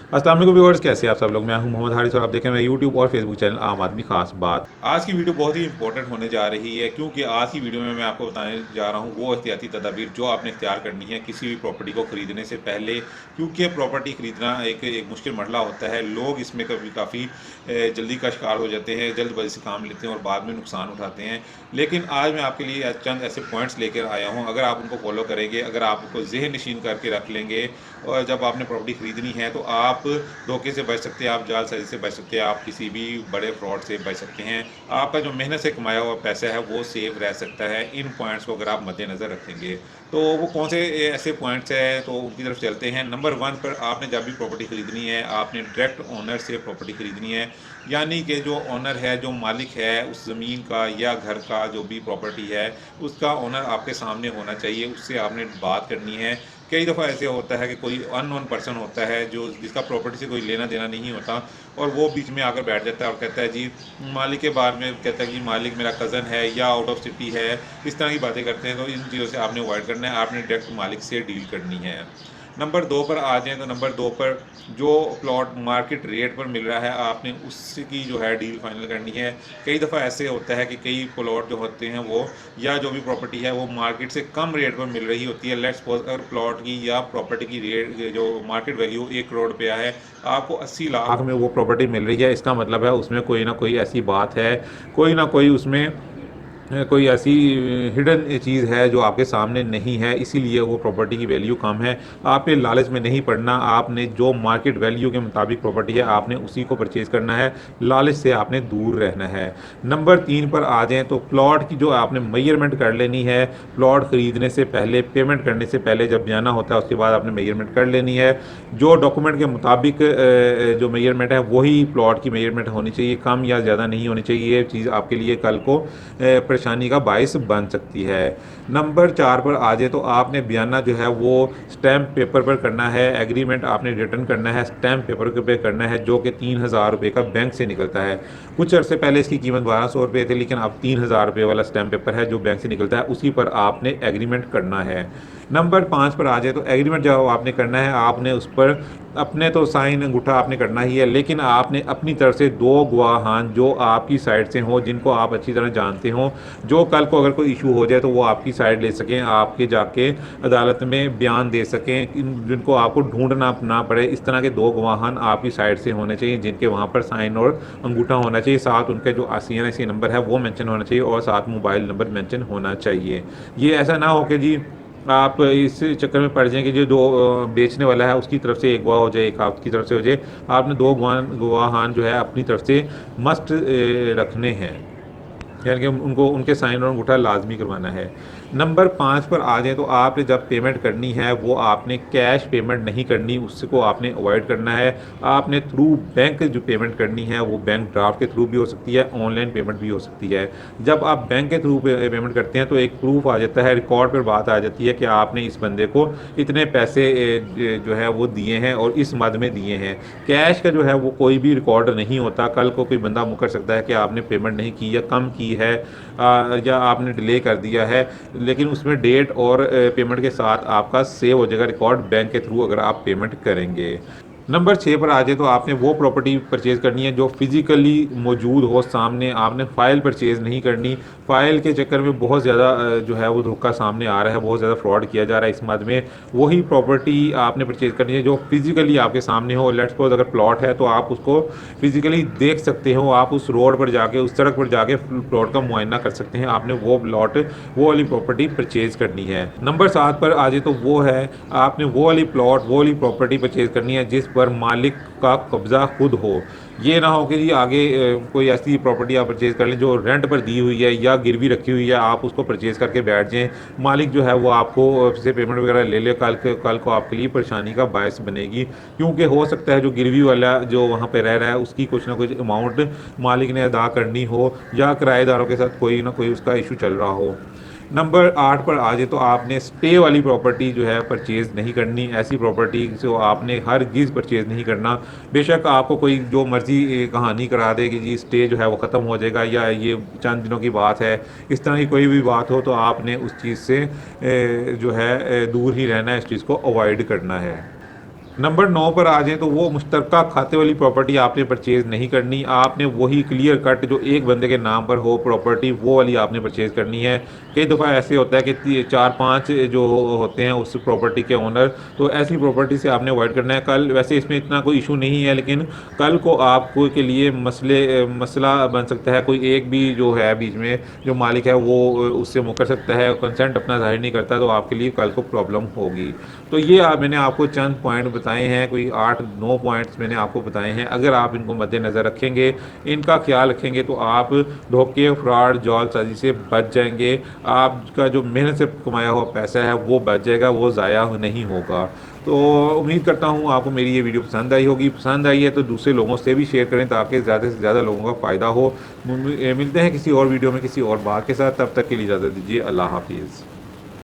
अस्सलाम वालेकुम व्यूअर्स, कैसे हैं आप सब लोग। मैं हूं मोहम्मद हारिस और आप देखें मेरा यूट्यूब और फेसबुक चैनल आम आदमी खास बात। आज की वीडियो बहुत ही इंपॉर्टेंट होने जा रही है, क्योंकि आज की वीडियो में मैं आपको बताने जा रहा हूं वो एहतियाती तदाबीर जो आपने इख्तियार करनी है किसी भी प्रॉपर्टी को ख़रीदने से पहले। क्योंकि प्रॉपर्टी ख़रीदना एक मुश्किल मसला होता है। लोग इसमें कभी काफ़ी जल्दी का शिकार हो जाते हैं, जल्दबाजी से काम लेते हैं और बाद में नुकसान उठाते हैं। लेकिन आज मैं आपके लिए चंद ऐसे पॉइंट्स लेकर आया हूँ, अगर आप उनको फॉलो करेंगे, अगर आप उनको ज़हन नशीन करके रख लेंगे और जब आपने प्रॉपर्टी ख़रीदनी है तो आप धोखे से बच सकते हैं, आप जालसाजी से बच सकते हैं, आप किसी भी बड़े फ्रॉड से बच सकते हैं। आपका जो मेहनत से कमाया हुआ पैसा है वो सेफ रह सकता है इन पॉइंट्स को अगर आप मद्देनज़र रखेंगे। तो वो कौन से ऐसे पॉइंट्स हैं, तो उनकी तरफ चलते हैं। नंबर 1 पर आपने जब भी प्रॉपर्टी ख़रीदनी है, आपने डायरेक्ट ओनर से प्रॉपर्टी ख़रीदनी है, यानी कि जो ओनर है, जो मालिक है उस ज़मीन का या घर का, जो भी प्रॉपर्टी है उसका ओनर आपके सामने होना चाहिए, उससे आपने बात करनी है। कई दफ़ा ऐसे होता है कि कोई अननोन पर्सन होता है जो जिसका प्रॉपर्टी से कोई लेना देना नहीं होता और वो बीच में आकर बैठ जाता है और कहता है जी मालिक के बारे में, कहता है कि मालिक मेरा कज़न है या आउट ऑफ सिटी है, इस तरह की बातें करते हैं। तो इन चीज़ों से आपने अवॉइड करना है, आपने डायरेक्ट मालिक से डील करनी है। नंबर 2 पर आ जाएँ तो नंबर 2 पर जो प्लॉट मार्केट रेट पर मिल रहा है आपने उसकी जो है डील फाइनल करनी है। कई दफ़ा ऐसे होता है कि कई प्लॉट जो होते हैं वो या जो भी प्रॉपर्टी है वो मार्केट से कम रेट पर मिल रही होती है। लेट्स सपोज अगर प्लॉट की या प्रॉपर्टी की रेट जो मार्केट वैल्यू 1 करोड़ रुपया है, आपको 80 लाख में वो प्रॉपर्टी मिल रही है, इसका मतलब है उसमें कोई ना कोई ऐसी बात है, कोई ना कोई उसमें कोई ऐसी हिडन चीज़ है जो आपके सामने नहीं है, इसीलिए वो प्रॉपर्टी की वैल्यू कम है। आपने लालच में नहीं पड़ना, आपने जो मार्केट वैल्यू के मुताबिक प्रॉपर्टी है आपने उसी को परचेज़ करना है, लालच से आपने दूर रहना है। नंबर 3 पर आ जाएँ तो प्लॉट की जो आपने मेजरमेंट कर लेनी है। प्लॉट ख़रीदने से पहले, पेमेंट करने से पहले जब जाना होता है उसके बाद आपने मेजरमेंट कर लेनी है। जो डॉक्यूमेंट के मुताबिक जो मेजरमेंट है वही प्लॉट की मेजरमेंट होनी चाहिए, कम या ज़्यादा नहीं होनी चाहिए। ये चीज़ आपके लिए कल को परेशानी का बायस बन सकती है। नंबर 4 पर आ जाए तो आपने बयाना जो है वो स्टैम्प पेपर पर करना है, एग्रीमेंट आपने रिटर्न करना है स्टैम्प पेपर के पे करना है, जो कि 3000 रुपये का बैंक से निकलता है। कुछ अर्से पहले इसकी कीमत 1200 रुपये थी, लेकिन अब 3000 रुपये वाला स्टैम्प पेपर है जो बैंक से निकलता है, उसी पर आपने एग्रीमेंट करना है। नंबर 5 पर आ जाए तो एग्रीमेंट जब आपने करना है आपने उस पर अपने तो साइन अंगूठा आपने करना ही है, लेकिन आपने अपनी तरफ से 2 गवाहान जो आपकी साइड से हों, जिनको आप अच्छी तरह जानते हों, जो कल को अगर कोई इशू हो जाए तो वो आपकी साइड ले सकें, आपके जाके अदालत में बयान दे सकें, जिनको आपको ढूंढना ना पड़े। इस तरह के 2 गवाहान आपकी साइड से होने चाहिए, जिनके वहाँ पर साइन और अंगूठा होना चाहिए। साथ उनके जो CNC नंबर है वो मेंशन होना चाहिए और साथ मोबाइल नंबर मेंशन होना चाहिए। ये ऐसा ना हो कि जी आप इस चक्कर में पड़ जाएँ कि जो बेचने वाला है उसकी तरफ से एक गवाह हो जाए, एक आपकी तरफ से हो जाए। आपने 2 गवाहान जो है अपनी तरफ से मस्ट रखने हैं, यानी कि उनको उनके साइन और अंगूठा लाजमी करवाना है। नंबर 5 पर आ जाए तो आपने जब पेमेंट करनी है वो आपने कैश पेमेंट नहीं करनी, उसको आपने अवॉइड करना है। आपने थ्रू बैंक जो पेमेंट करनी है वो बैंक ड्राफ्ट के थ्रू भी हो सकती है, ऑनलाइन पेमेंट भी हो सकती है। जब आप बैंक के थ्रू पेमेंट करते हैं तो एक प्रूफ आ जाता है, रिकॉर्ड पर बात आ जाती है कि आपने इस बंदे को इतने पैसे जो है वो दिए हैं और इस मद में दिए हैं। कैश का जो है वो कोई भी रिकॉर्ड नहीं होता, कल को कोई बंदा मुकर सकता है कि आपने पेमेंट नहीं की या कम की है, या आपने डिले कर दिया है, लेकिन उसमें डेट और पेमेंट के साथ आपका सेव हो जाएगा रिकॉर्ड बैंक के थ्रू अगर आप पेमेंट करेंगे। नंबर 6 पर आ जाए तो आपने वो प्रॉपर्टी परचेज़ करनी है जो फिज़िकली मौजूद हो सामने, आपने फ़ाइल परचेज़ नहीं करनी। फ़ाइल के चक्कर में बहुत ज़्यादा जो है वो धोखा सामने आ रहा है, बहुत ज़्यादा फ्रॉड किया जा रहा है इस मद में। वही प्रॉपर्टी आपने परचेज़ करनी है जो फिज़िकली आपके सामने हो। लेट्स सपोज़ अगर प्लॉट है तो आप उसको फिज़िकली देख सकते हो, आप उस रोड पर जाके, उस सड़क पर जाके प्लॉट का मुआयना कर सकते हैं। आपने वो प्लॉट, वो वाली प्रॉपर्टी परचेज़ करनी है। नंबर 7 पर आ जाए तो वो है आपने वो वाली प्लॉट, वो वाली प्रॉपर्टी परचेज़ करनी है जिस पर मालिक का कब्ज़ा खुद हो। ये ना हो कि जी आगे कोई ऐसी प्रॉपर्टी आप परचेज़ कर लें जो रेंट पर दी हुई है या गिरवी रखी हुई है, आप उसको परचेज़ करके बैठ जाएँ, मालिक जो है वो आपको से पेमेंट वगैरह ले ले, कल को आपके लिए परेशानी का बायस बनेगी। क्योंकि हो सकता है जो गिरवी वाला जो वहाँ पे रह रहा है उसकी कुछ ना कुछ अमाउंट मालिक ने अदा करनी हो, या किराएदारों के साथ कोई ना कोई उसका इशू चल रहा हो। नंबर 8 पर आ जाए तो आपने स्टे वाली प्रॉपर्टी जो है परचेज़ नहीं करनी। ऐसी प्रॉपर्टी जो आपने हरगिज़ परचेज़ नहीं करना। बेशक आपको कोई जो मर्ज़ी कहानी करा दे कि जी स्टे जो है वो ख़त्म हो जाएगा या ये चंद दिनों की बात है, इस तरह की कोई भी बात हो तो आपने उस चीज़ से जो है दूर ही रहना है, इस चीज़ को अवॉइड करना है। नंबर 9 पर आ जाएँ तो वो मुश्तरका खाते वाली प्रॉपर्टी आपने परचेज़ नहीं करनी। आपने वही क्लियर कट जो एक बंदे के नाम पर हो प्रॉपर्टी वो वाली आपने परचेज़ करनी है। कई दफ़ा ऐसे होता है कि ती 4-5 जो होते हैं उस प्रॉपर्टी के ओनर, तो ऐसी प्रॉपर्टी से आपने अवॉइड करना है। कल वैसे इसमें इतना कोई इश्यू नहीं है, लेकिन कल को आपको के लिए मसला बन सकता है। कोई एक भी जो है बीच में जो मालिक है वो उससे मुकर सकता है, कंसेंट अपना ज़ाहिर नहीं करता, तो आपके लिए कल को प्रॉब्लम होगी। तो ये मैंने आपको चंद पॉइंट बताए हैं, कोई 8-9 पॉइंट्स मैंने आपको बताए हैं। अगर आप इनको मद्देनज़र रखेंगे, इनका ख़्याल रखेंगे तो आप धोखे, फ्रॉड, जालसाज़ी से बच जाएँगे। आपका जो मेहनत से कमाया हुआ पैसा है वो बच जाएगा, वो ज़ाया नहीं होगा। तो उम्मीद करता हूँ आपको मेरी ये वीडियो पसंद आई होगी। पसंद आई है तो दूसरे लोगों से भी शेयर करें ताकि ज़्यादा से ज़्यादा लोगों का फ़ायदा हो। मिलते हैं किसी और वीडियो में किसी और बात के साथ, तब तक के लिए इजाज़त दीजिए। अल्लाह हाफ़िज़।